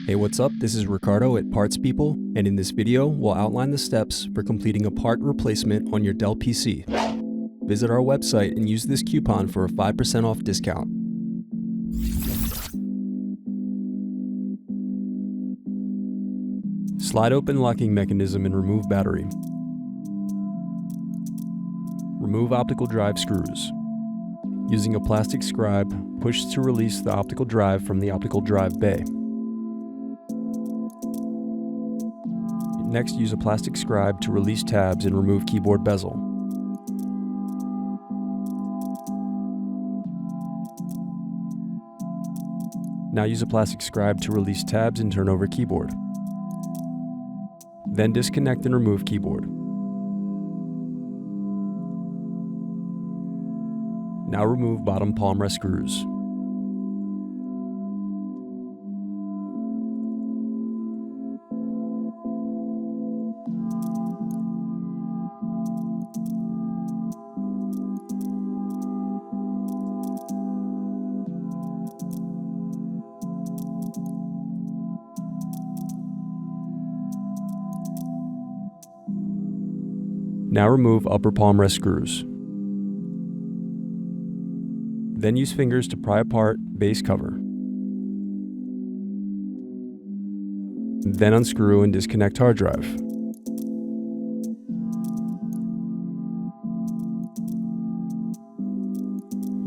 Hey, what's up? This is Ricardo at Parts People, and in this video, we'll outline the steps for completing a part replacement on your Dell PC. Visit our website and use this coupon for a 5% off discount. Slide open locking mechanism and remove battery. Remove optical drive screws. Using a plastic scribe, push to release the optical drive from the optical drive bay. Next, use a plastic scribe to release tabs and remove keyboard bezel. Now use a plastic scribe to release tabs and turn over keyboard. Then disconnect and remove keyboard. Now remove bottom palmrest screws. Now remove upper palmrest screws. Then use fingers to pry apart base cover. Then unscrew and disconnect hard drive.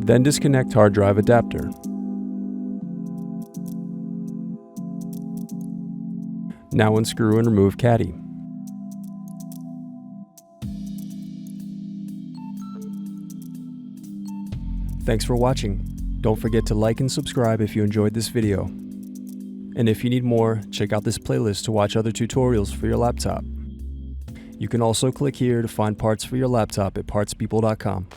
Then disconnect hard drive adapter. Now unscrew and remove caddy. Thanks for watching. Don't forget to like and subscribe if you enjoyed this video. And if you need more, check out this playlist to watch other tutorials for your laptop. You can also click here to find parts for your laptop at partspeople.com.